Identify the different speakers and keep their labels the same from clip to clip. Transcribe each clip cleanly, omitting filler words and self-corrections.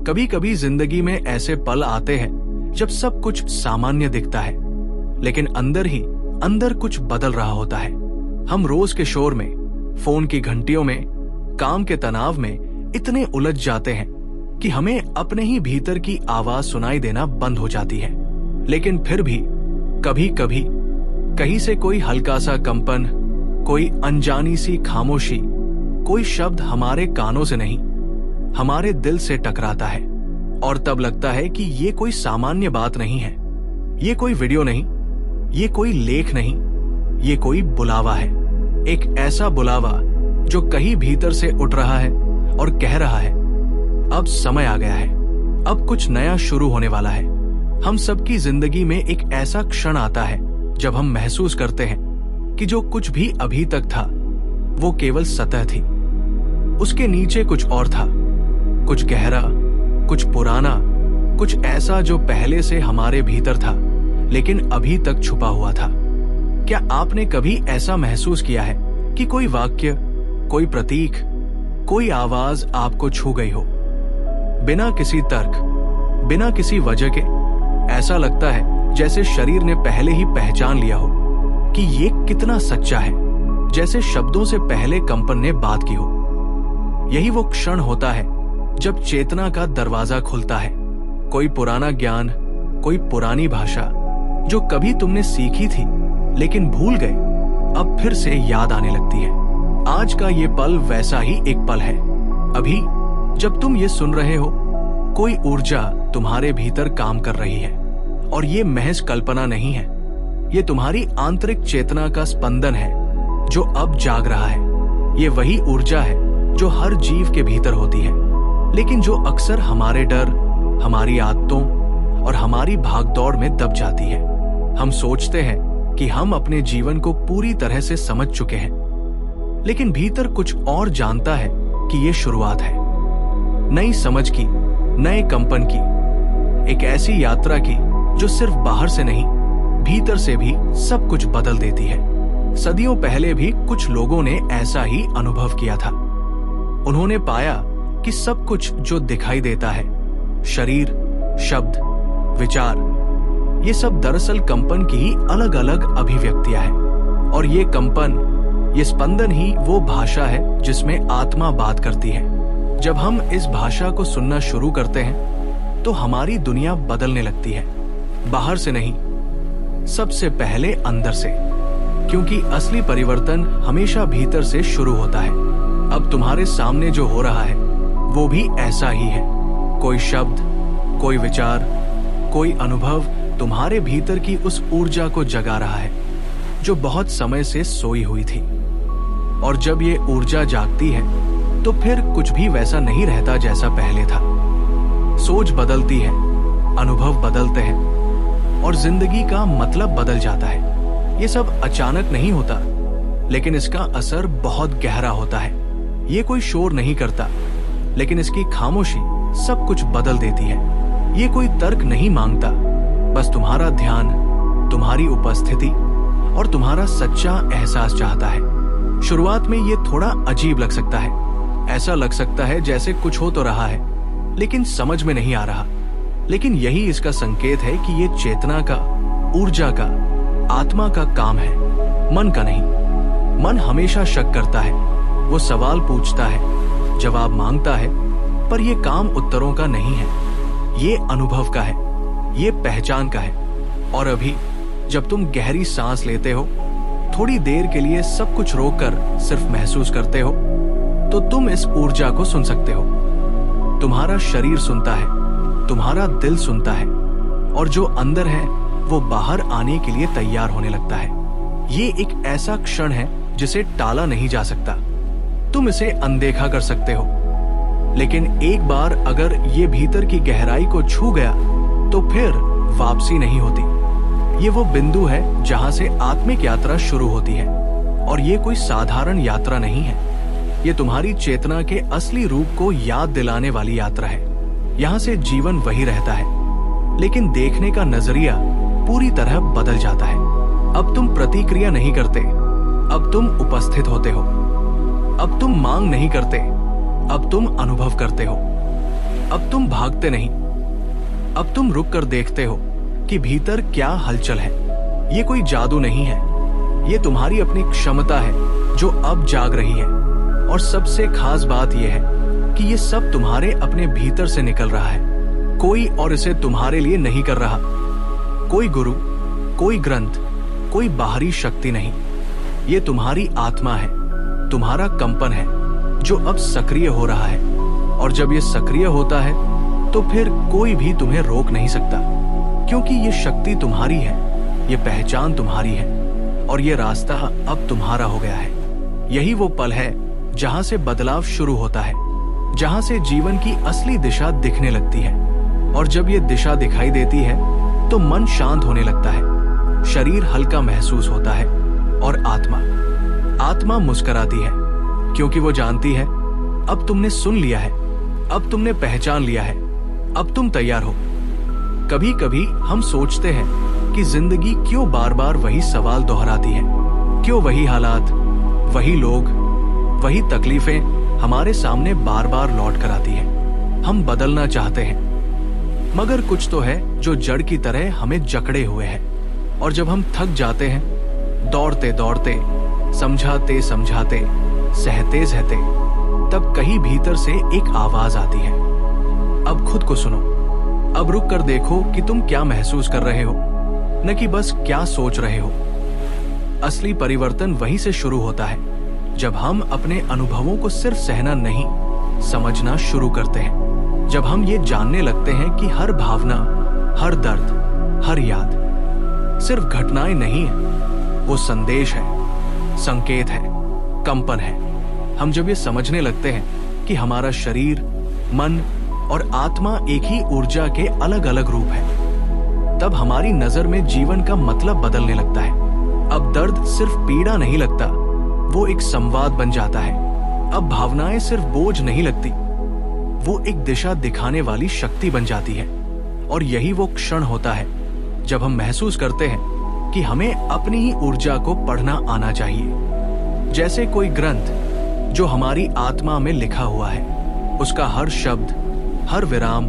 Speaker 1: कभी कभी जिंदगी में ऐसे पल आते हैं जब सब कुछ सामान्य दिखता है, लेकिन अंदर ही अंदर कुछ बदल रहा होता है। हम रोज के शोर में, फोन की घंटियों में, काम के तनाव में इतने उलझ जाते हैं कि हमें अपने ही भीतर की आवाज सुनाई देना बंद हो जाती है। लेकिन फिर भी कभी कभी कहीं से कोई हल्का सा कंपन, कोई अनजानी सी खामोशी, कोई शब्द हमारे कानों से नहीं, हमारे दिल से टकराता है। और तब लगता है कि ये कोई सामान्य बात नहीं है, ये कोई वीडियो नहीं, ये कोई लेख नहीं, ये कोई बुलावा है। एक ऐसा बुलावा जो कहीं भीतर से उठ रहा है और कह रहा है, अब समय आ गया है, अब कुछ नया शुरू होने वाला है। हम सबकी जिंदगी में एक ऐसा क्षण आता है जब हम महसूस करते हैं कि जो कुछ भी अभी तक था वो केवल सतह थी। उसके नीचे कुछ और था, कुछ गहरा, कुछ पुराना, कुछ ऐसा जो पहले से हमारे भीतर था लेकिन अभी तक छुपा हुआ था। क्या आपने कभी ऐसा महसूस किया है कि कोई वाक्य, कोई प्रतीक, कोई आवाज आपको छू गई हो, बिना किसी तर्क, बिना किसी वजह के? ऐसा लगता है जैसे शरीर ने पहले ही पहचान लिया हो कि ये कितना सच्चा है, जैसे शब्दों से पहले कंपन ने बात की हो। यही वो क्षण होता है जब चेतना का दरवाजा खुलता है। कोई पुराना ज्ञान, कोई पुरानी भाषा जो कभी तुमने सीखी थी लेकिन भूल गए, अब फिर से याद आने लगती है। आज का ये पल वैसा ही एक पल है। अभी जब तुम ये सुन रहे हो, कोई ऊर्जा तुम्हारे भीतर काम कर रही है, और ये महज कल्पना नहीं है, ये तुम्हारी आंतरिक चेतना का स्पंदन है जो अब जाग रहा है। ये वही ऊर्जा है जो हर जीव के भीतर होती है, लेकिन जो अक्सर हमारे डर, हमारी आदतों और हमारी भागदौड़ में दब जाती है। हम सोचते हैं कि हम अपने जीवन को पूरी तरह से समझ चुके हैं, लेकिन भीतर कुछ और जानता है कि ये शुरुआत है, नई समझ की, नए कंपन की, एक ऐसी यात्रा की जो सिर्फ बाहर से नहीं, भीतर से भी सब कुछ बदल देती है। सदियों पहले भी कुछ लोगों ने ऐसा ही अनुभव किया था। उन्होंने पाया कि सब कुछ जो दिखाई देता है, शरीर, शब्द, विचार, ये सब दरअसल कंपन की ही अलग अलग अभिव्यक्तियां हैं। और ये कंपन, ये स्पंदन ही वो भाषा है जिसमें आत्मा बात करती है। जब हम इस भाषा को सुनना शुरू करते हैं तो हमारी दुनिया बदलने लगती है, बाहर से नहीं, सबसे पहले अंदर से, क्योंकि असली परिवर्तन हमेशा भीतर से शुरू होता है। अब तुम्हारे सामने जो हो रहा है वो भी ऐसा ही है। कोई शब्द, कोई विचार, कोई अनुभव तुम्हारे भीतर की उस ऊर्जा को जगा रहा है जो बहुत समय से सोई हुई थी। और जब ये ऊर्जा जागती है तो फिर कुछ भी वैसा नहीं रहता जैसा पहले था। सोच बदलती है, अनुभव बदलते हैं और जिंदगी का मतलब बदल जाता है। ये सब अचानक नहीं होता, लेकिन इसका असर बहुत गहरा होता है। ये कोई शोर नहीं करता, लेकिन इसकी खामोशी सब कुछ बदल देती है। ये कोई तर्क नहीं मांगता, बस तुम्हारा ध्यान, तुम्हारी उपस्थिति और तुम्हारा सच्चा एहसास चाहता है। शुरुआत में ये थोड़ा अजीब लग सकता है, ऐसा लग सकता है जैसे कुछ हो तो रहा है लेकिन समझ में नहीं आ रहा। लेकिन यही इसका संकेत है कि ये चेतना का, ऊर्जा का, आत्मा का काम है, मन का नहीं। मन हमेशा शक करता है, वो सवाल पूछता है, जवाब मांगता है, पर ये काम उत्तरों का नहीं है, ये अनुभव का है, ये पहचान का है। और अभी जब तुम गहरी सांस लेते हो, थोड़ी देर के लिए सब कुछ रोककर सिर्फ महसूस करते हो, तो तुम इस ऊर्जा को सुन सकते हो। तुम्हारा शरीर सुनता है, तुम्हारा दिल सुनता है, और जो अंदर है वो बाहर आने के लिए तैयार होने लगता है। ये एक ऐसा क्षण है जिसे टाला नहीं जा सकता। तुम इसे अनदेखा कर सकते हो, लेकिन एक बार अगर ये भीतर की गहराई को छू गया तो फिर वापसी नहीं होती। ये वो बिंदु है जहां से आत्मिक यात्रा शुरू होती है, और ये कोई साधारण यात्रा नहीं है। ये तुम्हारी चेतना के असली रूप को याद दिलाने वाली यात्रा है। यहाँ से जीवन वही रहता है, लेकिन देखने का नजरिया पूरी तरह बदल जाता है। अब तुम प्रतिक्रिया नहीं करते, अब तुम उपस्थित होते हो। अब तुम मांग नहीं करते, अब तुम अनुभव करते हो। अब तुम भागते नहीं, अब तुम रुक कर देखते हो कि भीतर क्या हलचल है। ये कोई जादू नहीं है, ये तुम्हारी अपनी क्षमता है जो अब जाग रही है। और सबसे खास बात यह है कि ये सब तुम्हारे अपने भीतर से निकल रहा है, कोई और इसे तुम्हारे लिए नहीं कर रहा। कोई गुरु, कोई ग्रंथ, कोई बाहरी शक्ति नहीं। ये तुम्हारी आत्मा है, तुम्हारा कंपन है जो अब सक्रिय हो रहा है। और जब ये सक्रिय होता है तो फिर कोई भी तुम्हें रोक नहीं सकता, क्योंकि ये शक्ति तुम्हारी है, ये पहचान तुम्हारी है और ये रास्ता अब तुम्हारा हो गया है। यही वो पल है जहां से बदलाव शुरू होता है, जहां से जीवन की असली दिशा दिखने लगती है। और जब ये दिशा दिखाई देती है तो मन शांत होने लगता है, शरीर हल्का महसूस होता है और आत्मा मुस्कुराती है, क्योंकि वो जानती है अब तुमने सुन लिया है, अब तुमने पहचान लिया है, अब तुम तैयार हो। कभी कभी हम सोचते हैं कि जिंदगी क्यों बार बार वही सवाल दोहराती है, क्यों वही हालात, वही लोग, वही तकलीफें हमारे सामने बार बार लौट कर आती है। हम बदलना चाहते हैं, मगर कुछ तो है जो जड़ की तरह हमें जकड़े हुए है। और जब हम थक जाते हैं, दौड़ते दौड़ते, समझाते समझाते, सहते सहते, तब कहीं भीतर से एक आवाज आती है, अब खुद को सुनो, अब रुक कर देखो कि तुम क्या महसूस कर रहे हो, न कि बस क्या सोच रहे हो। असली परिवर्तन वहीं से शुरू होता है जब हम अपने अनुभवों को सिर्फ सहना नहीं, समझना शुरू करते हैं। जब हम ये जानने लगते हैं कि हर भावना, हर दर्द, हर याद सिर्फ घटनाएं नहीं है, वो संदेश है, संकेत है, कंपन है। हम जब ये समझने लगते हैं कि हमारा शरीर, मन और आत्मा एक ही ऊर्जा के अलग अलग रूप है, तब हमारी नजर में जीवन का मतलब बदलने लगता है। अब दर्द सिर्फ पीड़ा नहीं लगता, वो एक संवाद बन जाता है। अब भावनाएं सिर्फ बोझ नहीं लगती, वो एक दिशा दिखाने वाली शक्ति बन जाती है। और यही वो क्षण होता है जब हम महसूस करते हैं कि हमें अपनी ही ऊर्जा को पढ़ना आना चाहिए। जैसे कोई ग्रंथ जो हमारी आत्मा में लिखा हुआ है, उसका हर शब्द, हर विराम,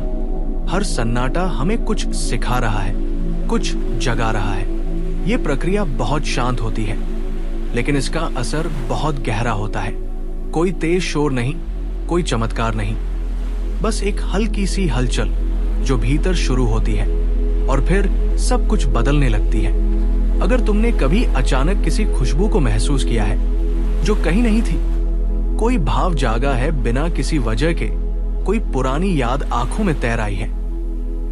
Speaker 1: हर सन्नाटा हमें कुछ सिखा रहा है, कुछ जगा रहा है। ये प्रक्रिया बहुत शांत होती है, लेकिन इसका असर बहुत गहरा होता है। कोई तेज शोर नहीं, कोई चमत्कार नहीं, बस एक हल्की सी हलचल जो भीतर शुरू होती है और फिर सब कुछ बदलने लगती है। अगर तुमने कभी अचानक किसी खुशबू को महसूस किया है जो कहीं नहीं थी, कोई भाव जागा है बिना किसी वजह के, कोई पुरानी याद आंखों में तैर आई है,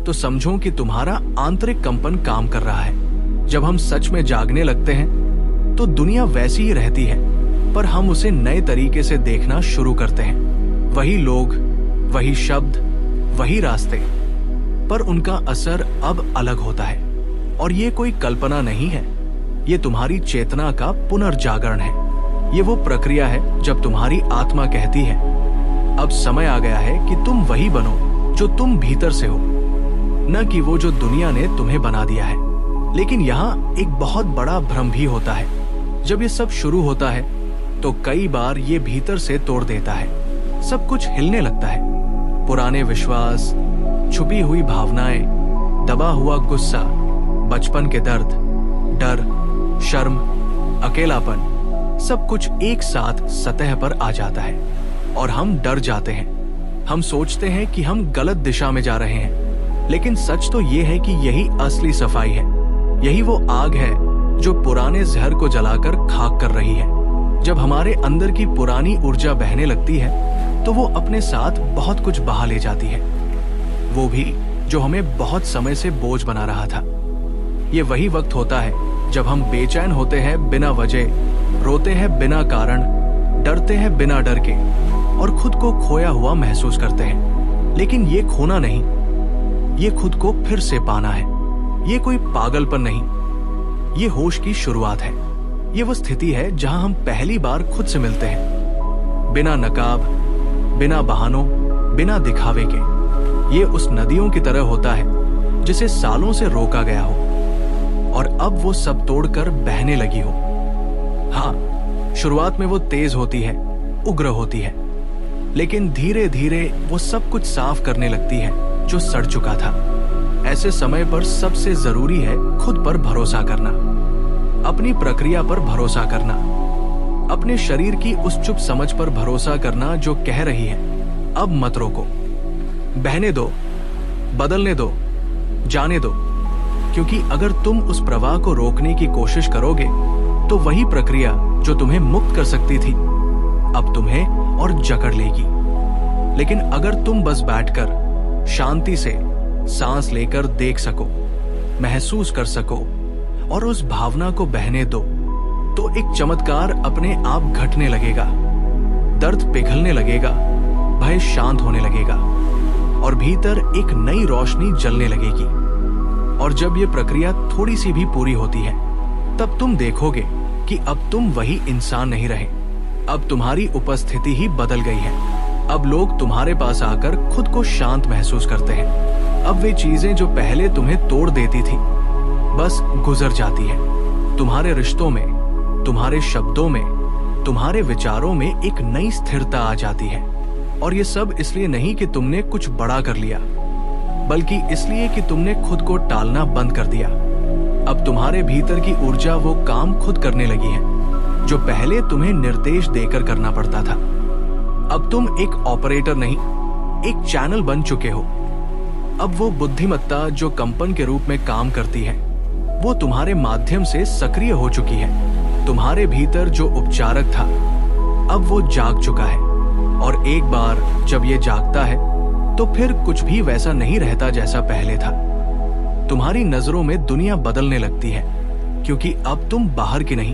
Speaker 1: तो समझो कि तुम्हारा आंतरिक कंपन काम कर रहा है। जब हम सच में जागने लगते हैं तो दुनिया वैसी ही रहती है, पर हम उसे नए तरीके से देखना शुरू करते हैं। वही लोग, वही शब्द, वही रास्ते, पर उनका असर अब अलग होता है। और ये कोई कल्पना नहीं है, ये तुम्हारी चेतना का पुनर्जागरण है। ये वो प्रक्रिया है जब तुम्हारी आत्मा कहती है, अब समय आ गया है कि तुम वही बनो जो तुम भीतर से हो, न कि वो जो दुनिया ने तुम्हें बना दिया है। लेकिन यहाँ एक बहुत बड़ा भ्रम भी होता है। जब ये सब शुरू होता है तो कई बार ये भीतर से तोड़ देता है, सब कुछ हिलने लगता है। पुराने विश्वास, छुपी हुई भावनाएं, दबा हुआ गुस्सा, बचपन के दर्द, डर, शर्म, अकेलापन, सब कुछ एक साथ सतह पर आ जाता है और हम डर जाते हैं। हम सोचते हैं कि हम गलत दिशा में जा रहे हैं, लेकिन सच तो ये है कि यही असली सफाई है। यही वो आग है जो पुराने जहर को जलाकर खाक कर रही है। जब हमारे अंदर की पुरानी ऊर्जा बहने लगती है तो वो अपने साथ बहुत कुछ बहा ले जाती है, वो भी जो हमें बहुत समय से बोझ बना रहा था। ये वही वक्त होता है जब हम बेचैन होते हैं बिना वजह, रोते हैं बिना कारण, डरते हैं बिना डर के और खुद को खोया हुआ महसूस करते हैं। लेकिन ये खोना नहीं, ये खुद को फिर से पाना है। ये कोई पागलपन नहीं, ये होश की शुरुआत है। ये वो स्थिति है जहां हम पहली बार खुद से मिलते हैं, बिना नकाब, बिना बहानों, बिना दिखावे के। ये उस नदियों की तरह होता है जिसे सालों से रोका गया हो और अब वो सब तोड़कर बहने लगी हो। हाँ, शुरुआत में वो तेज होती है, उग्र होती है, लेकिन धीरे धीरे वो सब कुछ साफ करने लगती है जो सड़ चुका था। ऐसे समय पर सबसे जरूरी है खुद पर भरोसा करना, अपनी प्रक्रिया पर भरोसा करना, अपने शरीर की उस चुप समझ पर भरोसा करना जो कह रही है अब मत रोको, बहने दो, बदलने दो, जाने दो। क्योंकि अगर तुम उस प्रवाह को रोकने की कोशिश करोगे तो वही प्रक्रिया जो तुम्हें मुक्त कर सकती थी अब तुम्हें और जकड़ लेगी। लेकिन अगर तुम बस बैठकर शांति से सांस लेकर देख सको, महसूस कर सको और उस भावना को बहने दो, तो एक चमत्कार अपने आप घटने लगेगा। दर्द पिघलने लगेगा, भय शांत होने लगेगा और भीतर एक नई रोशनी जलने लगेगी। और जब ये प्रक्रिया थोड़ी सी भी पूरी होती है तब तुम देखोगे कि अब तुम वही इंसान नहीं रहे, अब तुम्हारी उपस्थिति ही बदल गई है। अब लोग तुम्हारे पास आकर खुद को शांत महसूस करते हैं। अब वे चीजें जो पहले तुम्हें तोड़ देती थी बस गुजर जाती है। तुम्हारे रिश्तों में, तुम्हारे शब्दों में, तुम्हारे विचारों में एक नई स्थिरता आ जाती है। और ये सब इसलिए नहीं कि तुमने कुछ बड़ा कर लिया, बल्कि इसलिए कि तुमने खुद को टालना बंद कर दिया। अब तुम्हारे भीतर की ऊर्जा वो काम खुद करने लगी है जो पहले तुम्हें निर्देश देकर करना पड़ता था। अब तुम एक ऑपरेटर नहीं, एक चैनल बन चुके हो। अब वो बुद्धिमत्ता जो कंपन के रूप में काम करती है वो तुम्हारे माध्यम से सक्रिय हो चुकी है। तुम्हारे भीतर जो उपचारक था अब वो जाग चुका है। और एक बार जब ये जागता है तो फिर कुछ भी वैसा नहीं रहता जैसा पहले था। तुम्हारी नजरों में दुनिया बदलने लगती है, क्योंकि अब तुम बाहर की नहीं,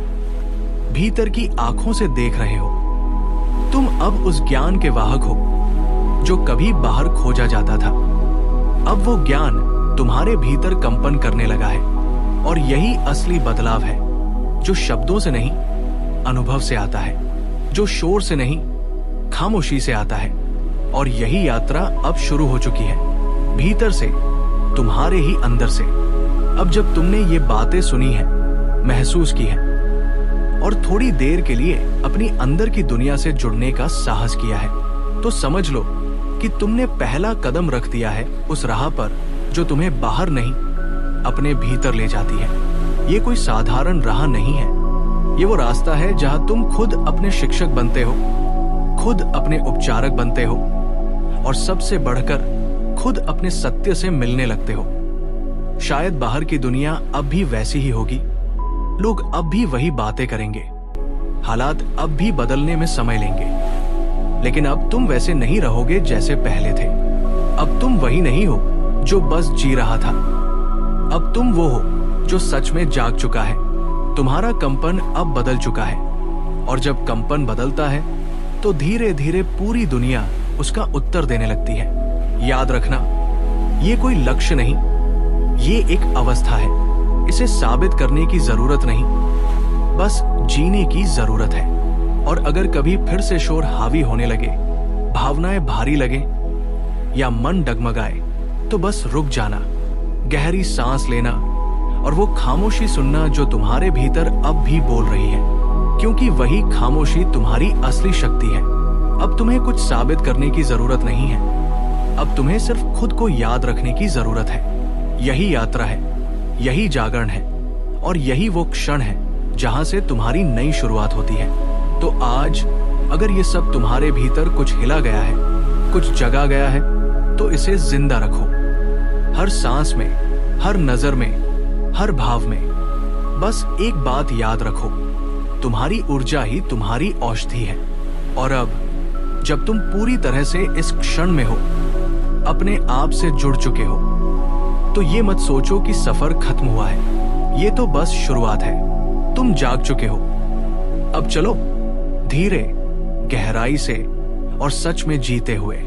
Speaker 1: भीतर की आंखों से देख रहे हो। तुम अब उस ज्ञान के वाहक हो जो कभी बाहर खोजा जाता था। अब वो ज्ञान तुम्हारे भीतर कंपन करने लगा है। और यही असली बदलाव है जो शब्दों से नहीं, अनुभव से आता है, जो शोर से नहीं, खामोशी से आता है। और यही यात्रा अब शुरू हो चुकी है, भीतर से, तुम्हारे ही अंदर से। अब जब तुमने ये बातें सुनी है, महसूस की है और थोड़ी देर के लिए अपनी अंदर की दुनिया से जुड़ने का साहस किया है, तो समझ लो कि तुमने पहला कदम रख दिया है उस राह पर जो तुम्हें बाहर नहीं, अपने भीतर ले जाती है। ये कोई साधारण राह नहीं है, ये वो रास्ता है जहां तुम खुद अपने शिक्षक बनते हो, खुद अपने उपचारक बनते हो और सबसे बढ़कर खुद अपने सत्य से मिलने लगते हो। शायद बाहर की दुनिया अब भी वैसी ही होगी, लोग अब भी वही बातें करेंगे, हालात अब भी बदलने में समय लेंगे, लेकिन अब तुम वैसे नहीं रहोगे जैसे पहले थे। अब तुम वही नहीं हो जो बस जी रहा था, अब तुम वो हो जो सच में जाग चुका है। तुम्हारा कंपन अब बदल चुका है और जब कंपन बदलता है तो धीरे धीरे पूरी दुनिया उसका उत्तर देने लगती है। याद रखना, ये कोई लक्ष्य नहीं, ये एक अवस्था है। इसे साबित करने की जरूरत नहीं, बस जीने की जरूरत है। और अगर कभी फिर से शोर हावी होने लगे, भावनाएं भारी लगे या मन डगमगाए, तो बस रुक जाना, गहरी सांस लेना और वो खामोशी सुनना जो तुम्हारे भीतर अब भी बोल रही है, क्योंकि वही खामोशी तुम्हारी असली शक्ति है। अब तुम्हें कुछ साबित करने की जरूरत नहीं है, अब तुम्हें सिर्फ खुद को याद रखने की जरूरत है। यही यात्रा है, यही जागरण है और यही वो क्षण है जहां से तुम्हारी नई शुरुआत होती है। तो आज अगर ये सब तुम्हारे भीतर कुछ हिला गया है, कुछ जगा गया है, तो इसे जिंदा रखो। हर सांस में, हर नजर में, हर भाव में। बस एक बात याद रखो, तुम्हारी ऊर्जा ही तुम्हारी औषधि है। और अब जब तुम पूरी तरह से इस क्षण में हो, अपने आप से जुड़ चुके हो, तो ये मत सोचो कि सफर खत्म हुआ है। ये तो बस शुरुआत है। तुम जाग चुके हो। अब चलो धीरे, गहराई से और सच में जीते हुए